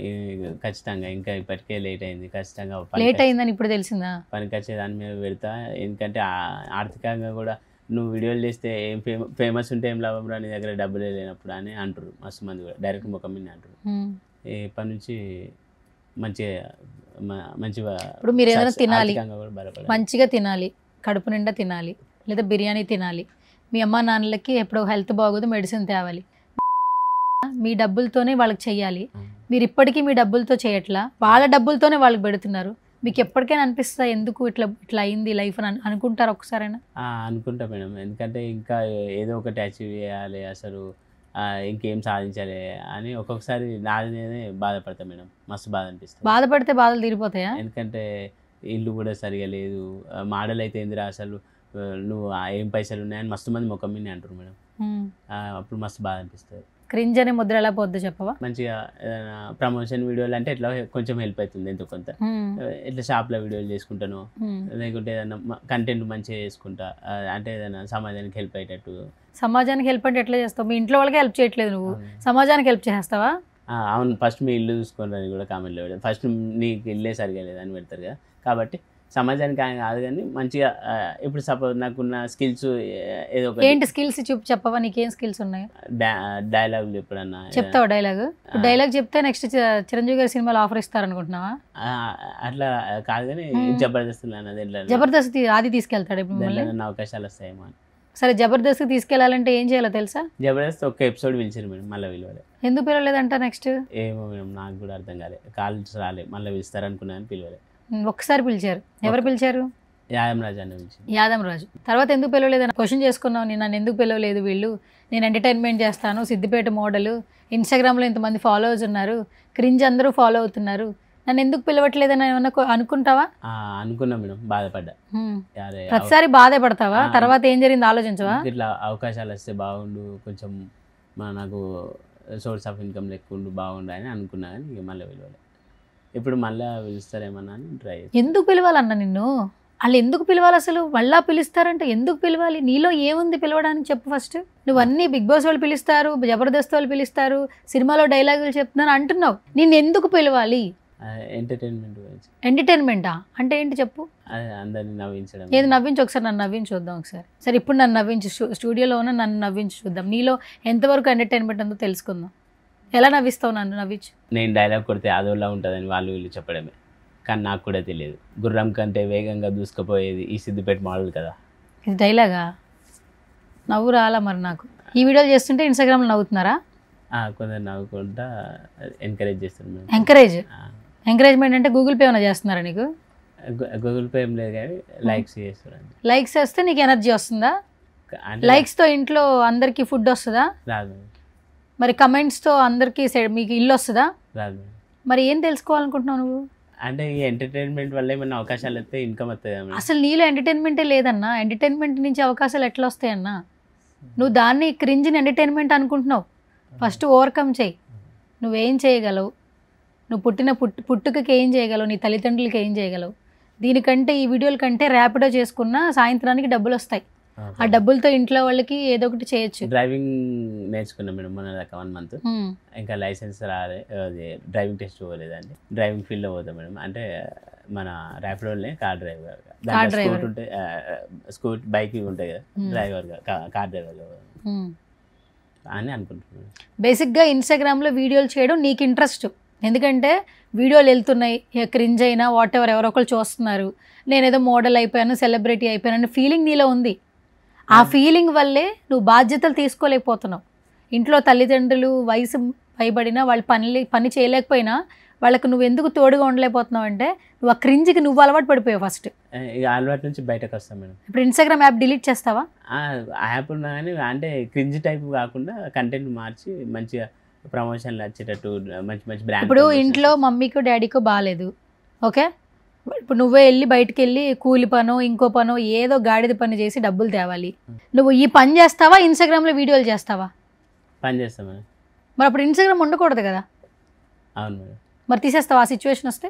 ఖచ్చితంగా. ఇంకా ఇప్పటికే లేట్ అయింది, ఖచ్చితంగా లేట్ అయిందని ఇప్పుడు తెలిసిందా? పనికొచ్చే దాని మీద పెడతా. ఎందుకంటే ఆర్థికంగా కూడా నువ్వు వీడియోలు చేస్తే ఏం ఫేమస్ ఉంటే ఏం లాభం రా, నీ దగ్గర డబ్బులే లేనప్పుడు అని అంటారు మస్తు మంది కూడా, డైరెక్ట్ ముఖం మీద అంటారు. ఇప్పటి నుంచి మంచిగా ఇప్పుడు మీరు ఏదైనా తినాలి, మంచిగా తినాలి, కడుపు నిండా తినాలి, లేదా బిర్యానీ తినాలి, మీ అమ్మ నాన్నలకి ఎప్పుడో హెల్త్ బాగోదు మెడిసిన్ తేవాలి, మీ డబ్బులతోనే వాళ్ళకి చెయ్యాలి. మీరు ఇప్పటికీ మీ డబ్బులతో చేయట్లా, వాళ్ళ డబ్బులతోనే వాళ్ళకి పెడుతున్నారు. మీకు ఎప్పటికైనా అనిపిస్తా ఎందుకు ఇట్లా అయింది లైఫ్ అని అనుకుంటారు ఒకసారైనా? అనుకుంటా మేడం, ఎందుకంటే ఇంకా ఏదో ఒకటి అచీవ్ చేయాలి, అసలు ఇంకేం సాధించాలి అని ఒక్కొక్కసారి నాది నేనే బాధపడతా మేడం, మస్తు బాధ అనిపిస్తుంది. బాధపడితే బాధలు తీరిపోతాయా? ఎందుకంటే ఇల్లు కూడా సరిగా లేదు, మోడల్ అయితే ఏందిరా అసలు నువ్వు ఏం పైసలు ఉన్నాయని మస్తు మంది ముఖం మీద అంటారు మేడం. అప్పుడు మస్తు బాధ అనిపిస్తుంది. క్రింజ్ అనే ముద్ర ఎలా పోద్దో చెప్పవా? మంచిగా ప్రమోషన్ వీడియోలు అంటే ఇట్లా కొంచెం హెల్ప్ అవుతుంది, ఎంతో కొంత. ఇట్లా షాప్లో వీడియోలు చేసుకుంటాను, లేకుంటే ఏదైనా కంటెంట్ మంచిగా చేసుకుంటా, అంటే ఏదైనా సమాజానికి హెల్ప్ అయ్యేటట్టు. సమాజానికి హెల్ప్ అంటే ఎట్లా చేస్తావు? మీ ఇంట్లో వాళ్ళకి హెల్ప్ చేయట్లేదు, నువ్వు సమాజానికి హెల్ప్ చేస్తావా? అవును, ఫస్ట్ మీ ఇల్లు చూసుకోండి కూడా కామెంట్లో పెడతారు, ఫస్ట్ నీకు ఇల్లే సరిగా లేదని పెడతారు కదా. కాబట్టి సమాజానికి ఆయన కాదు కానీ మంచిగా, ఇప్పుడు సపోజ్ నాకున్న స్కిల్స్ ఏదో ఒక. ఏంటి స్కిల్స్ చెప్పవా? నీకేం స్కిల్స్ ఉన్నాయి? డైలాగులు ఎప్పుడన్నా చెప్తావా? డైలాగ్ చెప్తే నెక్స్ట్ చిరంజీవి గారి సినిమాలో ఆఫర్ ఇస్తారనుకుంటున్నావా? అట్లా కాదు కానీ జబర్దస్త్ అన్నది, జబర్దస్త్ అది తీసుకెళ్తాడు ఇప్పుడు, అవకాశాలు వస్తాయేమో అని. సరే, జబర్దస్త్ తీసుకెళ్లాలంటే ఏం చేయాలో తెలుసా? జబర్దస్త్ ఒక ఎపిసోడ్ పిలిచారు మేడం, మళ్ళీ పిలవలే. ఎందుకు పిలవలేదంట? నెక్స్ట్ ఏమో మేడం, నాకు కూడా అర్థం కాలే, కాలేజ్ రాలే, మళ్ళీ పిలుస్తారనుకున్నాను, పిలవలే. ఒక్కసారి పిలిచారు. ఎవరు పిలిచారు? యాదమరాజు అన్న పిలిచారు. యాదమరాజు తర్వాత ఎందుకు పిలవలేదని క్వశ్చన్ చేసుకున్నావు. నన్ను ఎందుకు పిలవలేదు వీళ్ళు, నేను ఎంటర్టైన్మెంట్ చేస్తాను, సిద్దిపేట మోడల్, ఇన్స్టాగ్రామ్లో ఇంతమంది ఫాలోవర్స్ ఉన్నారు, క్రింజ్ అందరూ ఫాలో అవుతున్నారు, నన్ను ఎందుకు పిలవట్లేదని ఏమన్నా అనుకుంటావా? అనుకున్నా మేడం, బాధపడ్డా. ప్రతిసారి బాధపడతావా? తర్వాత ఏం జరిగింది ఆలోచించవా? ఇట్లా అవకాశాలు వస్తే బాగుండు, కొంచెం నాకు సోర్స్ ఆఫ్ ఇన్కమ్ ఎక్కువ ఉండు బాగుండు అని అనుకున్నా, కానీ ఇక మళ్ళీ పిలవలే. ఇప్పుడు మళ్ళీ పిలుస్తారేమన్నా అని ట్రై. ఎందుకు పిలవాలన్నా నిన్ను? వాళ్ళు ఎందుకు పిలవాలి అసలు? మళ్ళా పిలుస్తారంటే ఎందుకు పిలవాలి? నీలో ఏముంది పిలవడానికి చెప్పు ఫస్ట్. నువ్వు అన్నీ బిగ్ బాస్ వాళ్ళు పిలుస్తారు, జబర్దస్త్ వాళ్ళు పిలుస్తారు, సినిమాలో డైలాగులు చెప్తున్నారు అంటున్నావు, నిన్ను ఎందుకు పిలవాలి? ఎంటర్టైన్మెంటా అంటే ఏంటి చెప్పు? అందరిని నవ్వించడం. ఏది నవ్వించు ఒకసారి, నన్ను నవ్వించి చూద్దాం ఒకసారి. సరే, ఇప్పుడు నన్ను నవ్వించు, స్టూడియోలో ఉన్న నన్ను నవ్వించి చూద్దాం, నీలో ఎంతవరకు ఎంటర్టైన్మెంట్ ఉందో తెలుసుకుందాం. ఎలా నవ్విస్తావు నన్ను? నవ్వించు. నేను డైలాగ్ కొడితే అదోలా ఉంటుందని వాళ్ళు వీళ్ళు చెప్పడమే, కానీ నాకు కూడా తెలియదు. గుర్రం కంటే వేగంగా దూసుకుపోయేది ఈ సిద్దిపేట మోడల్ కదా. ఇది డైలాగా? నవ్వు రాలా మరి నాకు. ఈ వీడియోలు చేస్తుంటే ఇన్స్టాగ్రామ్లో నవ్వుతున్నారా? కొందరు నవ్వుకుంటా ఎంకరేజ్ చేస్తున్నారు. ఎంకరేజ్మెంట్ అంటే గూగుల్ పే ఏమైనా చేస్తున్నారా నీకు? గూగుల్ పే ఏం లేదు కానీ లైక్స్ చేస్తారు లైక్స్ వేస్తే నీకు ఎనర్జీ వస్తుందా? అంటే లైక్స్తో ఇంట్లో అందరికీ ఫుడ్ వస్తుందా? రాదు మరి కమెంట్స్తో అందరికీ మీకు ఇల్లు వస్తుందా? రాదు. మరి ఏం తెలుసుకోవాలనుకుంటున్నావు నువ్వు? అంటే ఈ ఎంటర్టైన్మెంట్ వల్ల ఏమైనా అవకాశాలు వస్తే ఇన్కమ్ వస్తుంది. అసలు నీలో ఎంటర్టైన్మెంటే లేదన్నా. ఎంటర్టైన్మెంట్ నుంచి అవకాశాలు ఎట్లా వస్తాయన్నా? నువ్వు దాన్ని క్రింజ్ని ఎంటర్టైన్మెంట్ అనుకుంటున్నావు. ఫస్ట్ ఓవర్కమ్ చేయి. నువ్వేం చేయగలవు, నువ్వు పుట్టుకకి ఏం చేయగలవు, నీ తల్లిదండ్రులకి ఏం చేయగలవు. దీనికంటే ఈ వీడియోల కంటే ర్యాపిడో చేసుకున్న సాయంత్రానికి డబ్బులు వస్తాయి. ఆ డబ్బులతో ఇంట్లో వాళ్ళకి ఏదో ఒకటి చేయొచ్చు. డ్రైవింగ్ నేర్చుకున్నాం మేడం మొన్న దాకా 1 month. ఇంకా లైసెన్స్ రాలే, అది డ్రైవింగ్ టెస్ట్ పోలేదండి. డ్రైవింగ్ ఫీల్డ్లో పోతాం మేడం. అంటే మన ర్యాపిడోనే కార్ డ్రైవర్, స్కూట్ ఉంటే స్కూట్ బైక్ ఉంటాయి కదా, డ్రైవర్గా కార్ డ్రైవర్గా అని అనుకుంటున్నాను. బేసిక్గా ఇన్స్టాగ్రామ్లో వీడియోలు చేయడం నీకు ఇంట్రెస్ట్. ఎందుకంటే వీడియోలు వెళ్తున్నాయి, క్రింజ్ అయినా వాట్ ఎవర్, ఎవరో ఒకరు చూస్తున్నారు, నేనేదో మోడల్ అయిపోయాను, సెలబ్రిటీ అయిపోయాను అనే ఫీలింగ్ నీలో ఉంది. ఆ ఫీలింగ్ వల్లే నువ్వు బాధ్యతలు తీసుకోలేకపోతున్నావు. ఇంట్లో తల్లిదండ్రులు వయసు పైబడినా వాళ్ళు పని చేయలేకపోయినా వాళ్ళకు నువ్వు ఎందుకు తోడుగా ఉండలేకపోతున్నావు అంటే నువ్వు ఆ క్రింజ్కి నువ్వు అలవాటు పడిపోయావు. ఫస్ట్ ఇక అలవాటు నుంచి బయటకు వస్తాం మేడం. ఇప్పుడు ఇన్స్టాగ్రామ్ యాప్ డిలీట్ చేస్తావా? యాప్ ఉన్నా కానీ అంటే క్రింజ్ టైప్ కాకుండా కంటెంట్ మార్చి మంచిగా ప్రమోషన్లు వచ్చేటట్టు మంచి మంచి బ్రాండ్. ఇప్పుడు ఇంట్లో మమ్మీకో డాడీకో బాగాలేదు, ఓకే, ఇప్పుడు నువ్వే వెళ్ళి బయటికి వెళ్ళి కూలి పనో ఇంకో పనో ఏదో గాడిద పని చేసి డబ్బులు తేవాలి. నువ్వు ఈ పని చేస్తావా, ఇన్స్టాగ్రామ్లో వీడియోలు చేస్తావా? పని చేస్తాం మేడం. మరి అప్పుడు ఇన్స్టాగ్రామ్ ఉండకూడదు కదా? అవును మేడం. మరి తీసేస్తావా ఆ సిచ్యువేషన్ వస్తే?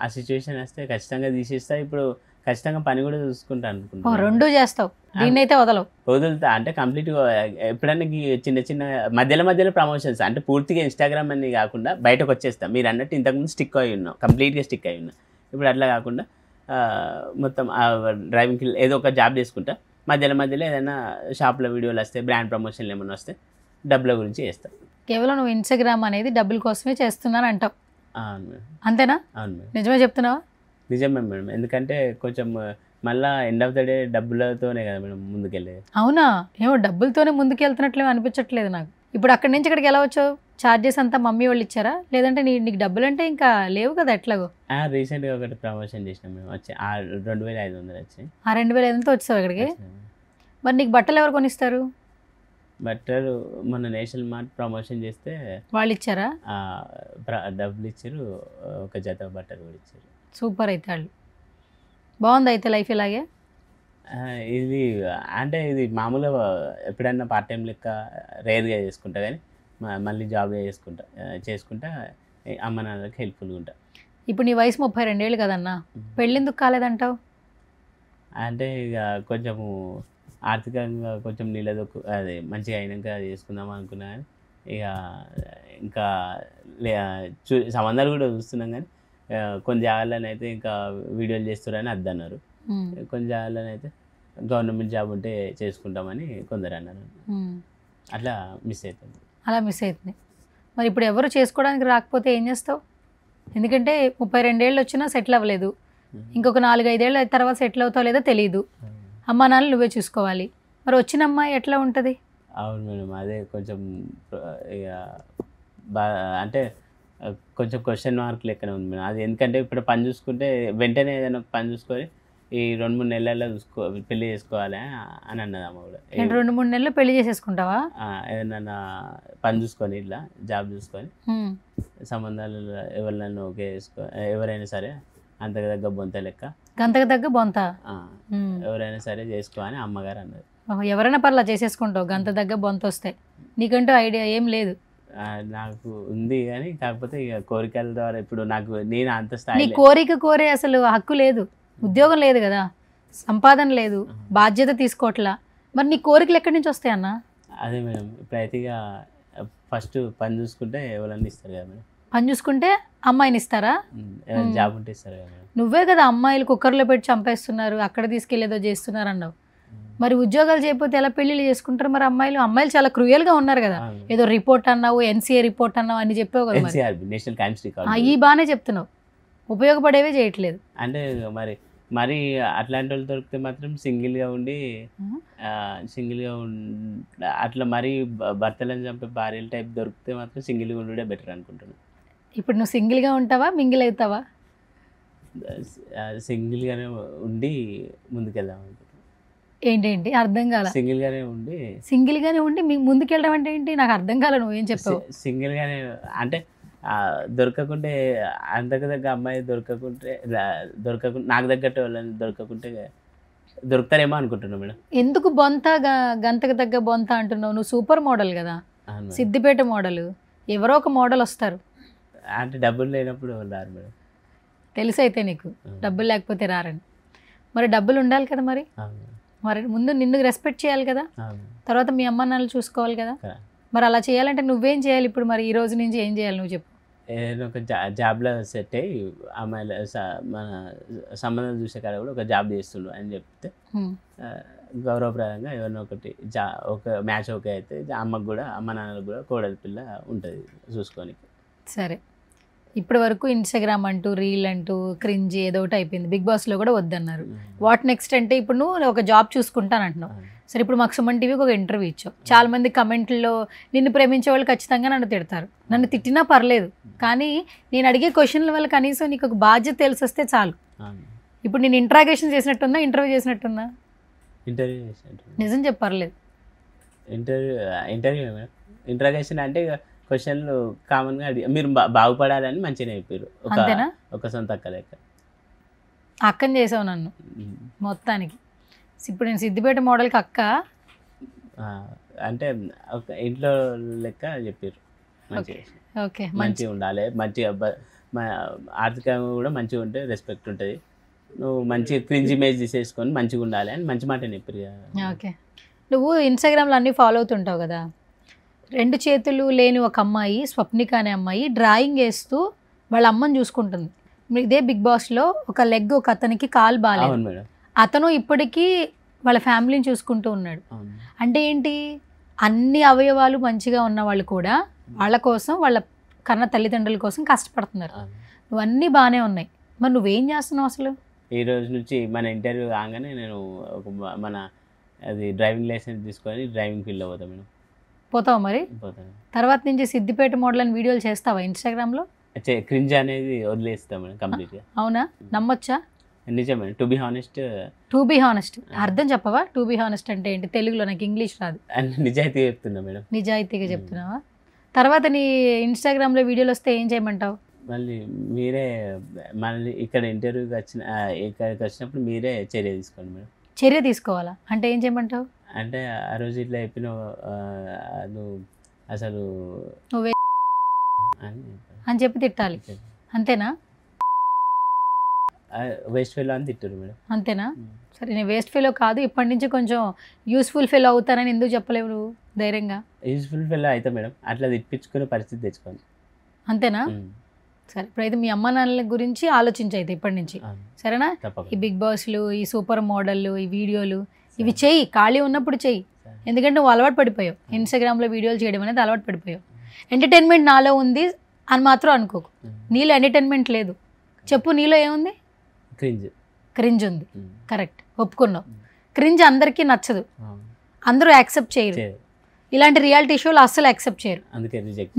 ఆ సిచ్యువేషన్ వస్తే ఖచ్చితంగా తీసేస్తా. ఇప్పుడు ఖచ్చితంగా పని కూడా చూసుకుంటా అనుకుంటా. రెండూ చేస్తావు, దీన్నైతే వదులుతా. అంటే కంప్లీట్గా ఎప్పుడన్నా చిన్న చిన్న మధ్యలో ప్రమోషన్స్ అంటే పూర్తిగా ఇన్స్టాగ్రామ్ అని కాకుండా బయటకు వచ్చేస్తాం. మీరు అన్నట్టు ఇంతకుముందు స్టిక్ అయి ఉన్నాం, కంప్లీట్గా స్టిక్ అయి ఉన్నా. ఇప్పుడు అట్లా కాకుండా మొత్తం డ్రైవింగ్కి ఏదో ఒక జాబ్ చేసుకుంటా. మధ్యలో ఏదైనా షాప్లో వీడియోలు వస్తే, బ్రాండ్ ప్రమోషన్లు ఏమైనా వస్తే డబ్బుల గురించి చేస్తాం. కేవలం నువ్వు ఇన్స్టాగ్రామ్ అనేది డబ్బుల కోసమే చేస్తున్నాను అంటావు, అవును మేడం. అంతేనా? అవును మేడం. నిజమే చెప్తున్నావా? నిజమే మేడం. ఎందుకంటే కొంచెం మళ్ళీ ఎండ్ ఆఫ్ ద డే డబ్బులతోనే కదా మేడం ముందుకెళ్ళేది. అవునా? ఏమో డబ్బులతోనే ముందుకెళ్తున్నట్లేమో అనిపించట్లేదు నాకు. ఇప్పుడు అక్కడి నుంచి ఇక్కడికి ఎలా వచ్చావు? ఛార్జెస్ అంతా మమ్మీ వాళ్ళు ఇచ్చారా, లేదంటే నీకు డబ్బులు అంటే ఇంకా లేవు కదా ఎట్లాగో? రీసెంట్గా ఒకటి ప్రమోషన్ చేసినాం మేము, వచ్చి 2500 వచ్చాయి. ఆ 2500తో వచ్చావు ఇక్కడికి? మరి నీకు బట్టలు ఎవరు కొనిస్తారు? బట్టలు మొన్న నేషనల్ మార్ట్ ప్రమోషన్ చేస్తే వాళ్ళు ఇచ్చారా? డబ్బులు ఇచ్చారు, ఒక జత బట్టలు కూడా ఇచ్చారు. సూపర్. అయితే వాళ్ళు బాగుంది అయితే లైఫ్ ఇలాగే. ఇది అంటే ఇది మామూలుగా ఎప్పుడన్నా పార్ట్ టైం లెక్క రేర్గా చేసుకుంటా, కానీ మళ్ళీ జాబ్ చేసుకుంటా అమ్మ నాన్నకి హెల్ప్ఫుల్గా ఉంటా. ఇప్పుడు నీ వయసు 32 ఏళ్ళు కదన్నా, పెళ్ళెందుకు కాలేదంటావు? అంటే ఇక కొంచెము ఆర్థికంగా కొంచెం నిలదొక్కు అది మంచిగా అయినాక చేసుకుందాం అనుకున్నా, కానీ ఇక ఇంకా సంబంధాలు కూడా చూస్తున్నాం, కానీ కొన్ని జాగాలను అయితే ఇంకా వీడియోలు చేస్తున్నారని అద్దన్నారు, కొన్ని జాగాలను అయితే గవర్నమెంట్ జాబ్ ఉంటే చేసుకుంటామని కొందరు అన్నారు. అట్లా మిస్ అవుతుంది. అలా మిస్ అవుతుంది. మరి ఇప్పుడు ఎవరు చేసుకోవడానికి రాకపోతే ఏం చేస్తావు? ఎందుకంటే 32 ఏళ్ళు వచ్చినా సెటిల్ అవ్వలేదు, ఇంకొక 4-5 ఏళ్ళ తర్వాత సెటిల్ అవుతావు లేదో తెలియదు, అమ్మా నాన్నలు నువ్వే చూసుకోవాలి. మరి వచ్చిన అమ్మాయి ఎట్లా ఉంటుంది? అవును మేడం, అదే కొంచెం ఇక అంటే కొంచెం క్వశ్చన్ మార్క్ లెక్కనే ఉంది మేడం. అది ఎందుకంటే ఇప్పుడు పని చూసుకుంటే వెంటనే ఏదైనా పని చూసుకొని ఈ 2-3 నెలల్లో పెళ్లి చేసుకోవాలి అని అన్నది అమ్మ కూడా. 2-3 నెలలు పెళ్లి చేసేసుకుంటావా? ఏదన్నా పని చూసుకొని ఇట్లా జాబ్ చూసుకొని సంబంధాలు ఎవరినైనా ఓకే చేసుకో, ఎవరైనా సరే అంతకు తగ్గ బొంత లెక్క, గంతకు తగ్గ బొంత ఎవరైనా సరే చేసుకో అని అమ్మగారు అన్నది. ఎవరైనా పర్లా చేసేసుకుంటావు గంత తగ్గ బొంత వస్తే? నీకంటూ ఐడియా ఏం లేదు? నాకు ఉంది, కానీ కాకపోతే ఇక కోరికల ద్వారా ఇప్పుడు నేను అంత స్థాయి. నీ కోరిక కోరే అసలు హక్కు లేదు, ఉద్యోగం లేదు కదా, సంపాదన లేదు, బాధ్యత తీసుకోవట్లా, మరి నీ కోరికలు ఎక్కడి నుంచి వస్తాయి అన్న? అదే మేడం, ఇప్పుడైతే ఇక ఫస్ట్ పని చూసుకుంటే ఎవరన్నా ఇస్తారు కదా మేడం. పని చూసుకుంటే అమ్మాయిని ఇస్తారా? జాబ్ ఉంటే ఇస్తారు కదా మేడం. నువ్వే కదా అమ్మాయిలు కుక్కర్లో పెట్టి చంపేస్తున్నారు, అక్కడ తీసుకెళ్ళేదో చేస్తున్నారు అన్నావు. మరి ఉద్యోగాలు చేయకపోతే ఎలా పెళ్ళిళ్ళు చేసుకుంటారు మరి అమ్మాయిలు చాలా క్రూయల్గా ఉన్నారు కదా. ఏదో రిపోర్ట్ అన్నావు, NCA రిపోర్ట్ అన్నావు అని చెప్పావు కదా. National crime record. ఈ బాగానే చెప్తున్నావు, ఉపయోగపడేవే చేయట్లేదు. అంటే మరి అట్లాంటి వాళ్ళు దొరికితే మాత్రం సింగిల్గా ఉండి అట్లా మరి భర్తలను చంపే భార్యల టైప్ దొరికితే మాత్రం సింగిల్గా ఉండే బెటర్ అనుకుంటున్నాను. ఇప్పుడు నువ్వు సింగిల్గా ఉంటావా, మింగిల్ అవుతావా? సింగిల్గానే ఉండి ముందుకెళ్దాం అనుకుంటున్నాను. ఏంటేంటి అర్థం కాల. సింగిల్గానే ఉండి సింగిల్గానే ఉండి మీకు ముందుకెళ్ళడం అంటే ఏంటి నాకు అర్థం కాల, నువ్వేం చెప్పావు? సింగిల్గానే అంటే దొరకకుంటే అంతకు దగ్గర అమ్మాయి దొరకకుంటే నాకు తగ్గట్టు వాళ్ళని దొరకకుంటే దొరుకుతారేమో అనుకుంటున్నాను మేడం. ఎందుకు బొంత గంతకు తగ్గ బొంత అంటున్నావు? నువ్వు సూపర్ మోడల్ కదా, అవును మేడం. సిద్దిపేట మోడల్, ఎవరో ఒక మోడల్ వస్తారు. అంటే డబ్బులు లేనప్పుడు రారు మేడం. తెలుసైతే నీకు డబ్బులు లేకపోతే రారని. మరి డబ్బులు ఉండాలి కదా, మరి అవును మరి ముందు నిన్ను రెస్పెక్ట్ చేయాలి కదా, అవును. తర్వాత మీ అమ్మ నాన్నలు చూసుకోవాలి కదా. కదా. మరి అలా చేయాలంటే నువ్వేం చేయాలి ఇప్పుడు? మరి ఈ రోజు నుంచి ఏం చేయాలి నువ్వు చెప్పు. ఏదైనా ఒక జాబ్లో సెట్ అయ్యి అమ్మాయిల మన సంబంధం చూసే కాడ కూడా ఒక జాబ్ చేస్తుండు అని చెప్తే గౌరవప్రదంగా ఏదైనా ఒకటి ఒక మ్యాచ్ ఓకే అయితే అమ్మకు కూడా అమ్మ నాన్నలకు కూడా కోడలి పిల్ల ఉంటుంది చూసుకొని. సరే, ఇప్పటి వరకు ఇన్స్టాగ్రామ్ అంటూ రీల్ అంటూ క్రింజ్ ఏదో ఒకటి అయిపోయింది, బిగ్ బాస్లో కూడా వద్దన్నారు. వాట్ నెక్స్ట్ అంటే ఇప్పుడు నువ్వు ఒక జాబ్ చూసుకుంటాను అంటున్నావు. సరే, ఇప్పుడు మాకు సుమన్ టీవీకి ఒక ఇంటర్వ్యూ ఇచ్చావు. చాలా మంది కమెంట్లో నిన్ను ప్రేమించే వాళ్ళు ఖచ్చితంగా నన్ను తిడతారు. నన్ను తిట్టినా పర్లేదు, కానీ నేను అడిగే క్వశ్చన్ల వల్ల కనీసం నీకు ఒక బాధ్యత తెలిసి వస్తే చాలు. ఇప్పుడు నేను ఇంట్రాగేషన్ చేసినట్టుందా, ఇంటర్వ్యూ చేసినట్టుందా? ఇంటర్వ్యూ చేసినట్టు. నిజం చెప్పు, పర్లేదు. ఇంటర్వ్యూ ఇంట్రాగేషన్ అంటే క్వశ్చన్లు కామన్గా అడిగి మీరు బాగుపడాలని మంచిగా చెప్పారు. అంతేనా? ఒక సొంత అక్క లెక్క అక్కని చేసావు నన్ను మొత్తానికి. ఇప్పుడు నేను సిద్దిపేట మోడల్కి అక్క అంటే ఒక ఇంట్లో లెక్క చెప్పారు. ఓకే, మంచిగా ఉండాలి, మంచిగా ఆర్థికంగా కూడా మంచిగా ఉంటే రెస్పెక్ట్ ఉంటుంది, నువ్వు మంచి క్రింజ్ ఇమేజ్ తీసేసుకొని మంచిగా ఉండాలి అని మంచి మాట చెప్పారు. ఓకే, నువ్వు ఇన్స్టాగ్రామ్లో అన్నీ ఫాలో అవుతుంటావు కదా. 2 చేతులు లేని ఒక అమ్మాయి, స్వప్నిక అనే అమ్మాయి, డ్రాయింగ్ వేస్తూ వాళ్ళ అమ్మని చూసుకుంటుంది. ఇదే బిగ్ బాస్లో ఒక లెగ్ ఒక అతనికి కాలు బాగాలేదు, మేడం. అతను ఇప్పటికీ వాళ్ళ ఫ్యామిలీని చూసుకుంటూ ఉన్నాడు. అంటే ఏంటి, అన్ని అవయవాలు మంచిగా ఉన్న వాళ్ళు కూడా వాళ్ళ కోసం, వాళ్ళ కన్న తల్లిదండ్రుల కోసం కష్టపడుతున్నారు. నువ్వు అన్నీ బాగానే ఉన్నాయి, మరి నువ్వేం చేస్తున్నావు అసలు? ఈ రోజు నుంచి మన ఇంటర్వ్యూ కాగానే నేను మన అది డ్రైవింగ్ లైసెన్స్ తీసుకొని డ్రైవింగ్ ఫీల్డ్లో పోతాను మేడం. పోతావు మరి? పోతాను. తర్వాత నుంచి సిద్దిపేట మోడల్ అని వీడియోలు చేస్తావా ఇన్స్టాగ్రామ్లో? క్రింజ్ అనేది వదిలేస్తాం మేడం కంప్లీట్గా. అవునా, నమ్మొచ్చా? నిజం మేడం. టు బి హానెస్ట్ అర్థం చెప్పవా? టు బి హానెస్ట్ అంటే ఏంటి? తెలుగులో నాకు ఇంగ్లీష్ రాదు. నిజాయితీగా చెప్తున్నా మేడం. నిజాయితీగా చెప్తున్నావా? తర్వాత నీ ఇన్స్టాగ్రామ్లో వీడియోలు వస్తే ఏం చేయమంటావు? మళ్ళీ మీరే మళ్ళీ ఇక్కడ ఇంటర్వ్యూకి ఇక్కడికి వచ్చినప్పుడు మీరే చర్య తీసుకోండి మేడం. చర్య తీసుకోవాలా అంటే ఏం చేయమంటావు? అంటే ఆ రోజు ఇట్లా చెప్పిన నువ్వు అసలు నువ్వే అని చెప్పి తిట్టాలి, అంతేనా? వేస్ట్ ఫెలో అని తిట్టారు మేడం. అంతేనా? సరే, నేను వేస్ట్ ఫెలో కాదు, ఇప్పటి నుంచి కొంచెం యూస్ఫుల్ ఫెలో అవుతానని ఎందుకు చెప్పలేవు నువ్వు ధైర్యంగా? యూస్ఫుల్ ఫెలో అయితే మేడం అట్లా తిప్పించుకునే పరిస్థితి తెచ్చుకోండి, అంతేనా? సరే, ఇప్పుడైతే మీ అమ్మ నాన్నల గురించి ఆలోచించి అయితే ఇప్పటి నుంచి, సరేనా? ఈ బిగ్ బాస్లు, ఈ సూపర్ మోడళ్ళు, ఈ వీడియోలు ఇవి చెయ్యి, ఖాళీ ఉన్నప్పుడు చెయ్యి. ఎందుకంటే నువ్వు అలవాటు పడిపోయావు, ఇన్స్టాగ్రామ్లో వీడియోలు చేయడం అనేది అలవాటు పడిపోయావు. ఎంటర్టైన్మెంట్ నాలో ఉంది అని మాత్రం అనుకోకు, నీలో ఎంటర్టైన్మెంట్ లేదు. చెప్పు, నీలో ఏముంది? క్రింజ్ ఉంది. కరెక్ట్, ఒప్పుకున్నావు. క్రింజ్ అందరికీ నచ్చదు, అందరూ యాక్సెప్ట్ చేయరు. ఇలాంటి రియాలిటీ షోలు అస్సలు యాక్సెప్ట్ చేయరు.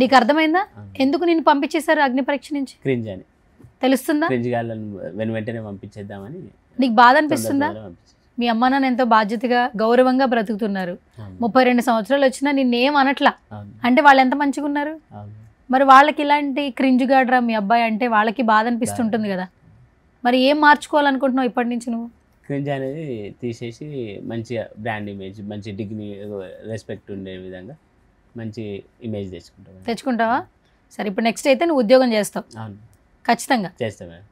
నీకు అర్థమైందా? ఎందుకు నేను పంపించేశారు అగ్ని పరీక్ష నుంచి? క్రింజ్ అని తెలుస్తుందా? వెంటనే పంపించేద్దామని. నీకు బాధ అనిపిస్తుందా? మీ అమ్మ నాన్న ఎంతో బాధ్యతగా గౌరవంగా బ్రతుకుతున్నారు, 32 సంవత్సరాలు వచ్చినా నిన్నేం అనట్లా, అంటే వాళ్ళు ఎంత మంచిగా ఉన్నారు. మరి వాళ్ళకి ఇలాంటి క్రింజ్ గాడ్రా మీ అబ్బాయి అంటే వాళ్ళకి బాధ అనిపిస్తుంటుంది కదా. మరి ఏం మార్చుకోవాలనుకుంటున్నావు ఇప్పటి నుంచి నువ్వు? క్రింజ్ అనేది తీసేసి మంచిగా బ్రాండ్ ఇమేజ్, మంచి డిగ్ని రెస్పెక్ట్ ఉండే విధంగా మంచి ఇమేజ్ తెచ్చుకుంటావా? సరే, ఇప్పుడు నెక్స్ట్ అయితే నువ్వు ఉద్యోగం చేస్తావు. ఖచ్చితంగా చేస్తా మేడం.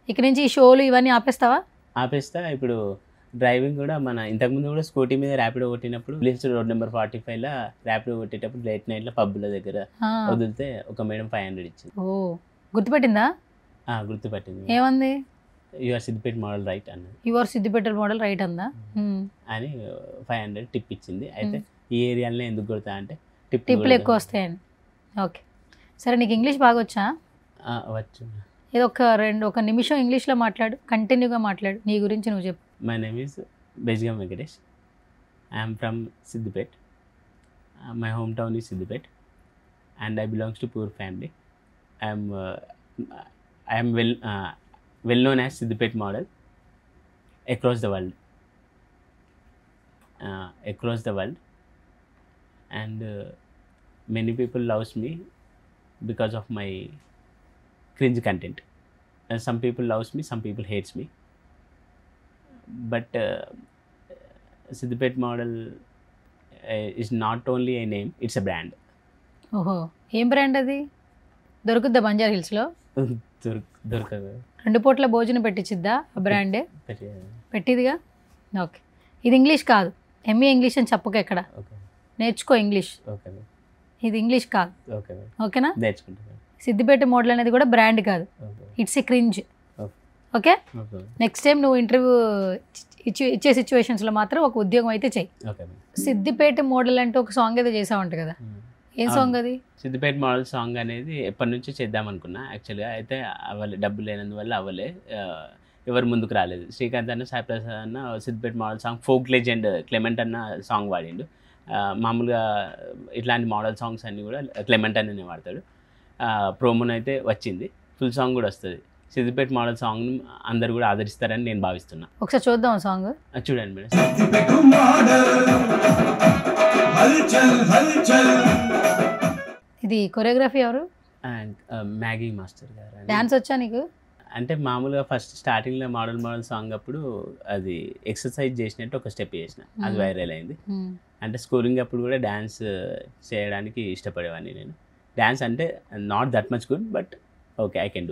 ఇక నుంచి ఈ షోలు ఇవన్నీ ఆపేస్తావా? ఆపేస్తా. ఇప్పుడు డ్రైవింగ్ కూడా మన ఇంతకుముందు కూడా స్కూటీ మీద ర్యాపిడో కొట్టినప్పుడు రోడ్ నెంబర్ 45లో ర్యాపిడో కొట్టేటప్పుడు లేట్ నైట్లో పబ్బుల దగ్గర వదిలితే ఒక మేడం 500 ఇచ్చింది. ఓ, గుర్తుపెట్టిందా? గుర్తుపట్టింది. ఏమంది? యువర్ సిద్దిపేట మోడల్ రైట్ అన్నది. యువర్ సిద్దిపేట మోడల్ రైట్ అందా అని 500 టిప్ ఇచ్చింది. అయితే ఈ ఏరియాలో ఎందుకు కొడతా అంటే టిప్లు ఎక్కువ వస్తాయని. ఓకే, సరే, నీకు ఇంగ్లీష్ బాగా వచ్చా? వచ్చు. ఏదో ఒక నిమిషం ఇంగ్లీష్లో మాట్లాడు, కంటిన్యూగా మాట్లాడు, నీ గురించి నువ్వు చెప్పు. My name is Bejgam Venkatesh. I'm from Siddipet. My home town is Siddipet and I belongs to poor family. I am well known as Siddipet model across the world. And many people loves me because of my cringe content. Some people loves me, some people hates me. But Siddipet Model is not only a name, it's a brand. ఓహో, ఏం brand అది? దొరుకుద్దా బంజారా హిల్స్లో? దొరకదు. 2 పూట్ల భోజనం పెట్టించిద్దా ఆ బ్రాండే? పెట్టిదిగా. Okay, ఇది ఇంగ్లీష్ కాదు, ఎంఏ ఇంగ్లీష్ అని చెప్పక ఎక్కడ. నేర్చుకో ఇంగ్లీష్. ఇది ఇంగ్లీష్ కాదు. ఓకేనా? సిద్దిపేట మోడల్ అనేది కూడా బ్రాండ్ కాదు, it's a cringe. Okay, next time నువ్వు ఇంటర్వ్యూ ఇచ్చే సిచ్యువేషన్స్లో మాత్రం ఒక ఉద్యోగం అయితే చెయ్యి. సిద్దిపేట మోడల్ అంటే ఒక సాంగ్ ఏదో చేసావంట కదా, ఏం సాంగ్ అది? సిద్దిపేట మోడల్ సాంగ్ అనేది ఎప్పటి నుంచో చేద్దాం అనుకున్నా యాక్చువల్గా, అయితే డబ్బులు లేనందువల్ల అవ్వలే, ఎవరు ముందుకు రాలేదు. శ్రీకాంత్ అన్న, సాయి ప్రసాద్ అన్న Siddipet model song, folk legend Clement అన్న సాంగ్ వాడిండు. మామూలుగా ఇట్లాంటి మోడల్ సాంగ్స్ అన్నీ కూడా క్లెమెంట్ అన్ననే వాడతాడు. ప్రోమోన్ అయితే వచ్చింది, ఫుల్ సాంగ్ కూడా వస్తుంది. సిద్దిపేట మోడల్ సాంగ్ అందరు కూడా ఆదరిస్తారని నేను భావిస్తున్నా. ఒకసారి చూద్దాం సాంగ్, చూడండి మేడం. ఇది కొరియోగ్రఫీ ఎవరు? మ్యాగీ మాస్టర్ గారు. డాన్స్ వచ్చా నీకు? అంటే మామూలుగా ఫస్ట్ స్టార్టింగ్లో మోడల్ సాంగ్ అప్పుడు అది ఎక్సర్సైజ్ చేసినట్టు ఒక స్టెప్ చేసిన, అది వైరల్ అయింది. అంటే స్కూలింగ్ అప్పుడు కూడా డ్యాన్స్ చేయడానికి ఇష్టపడేవాడిని నేను. డ్యాన్స్ అంటే not that much good, but okay, I can do.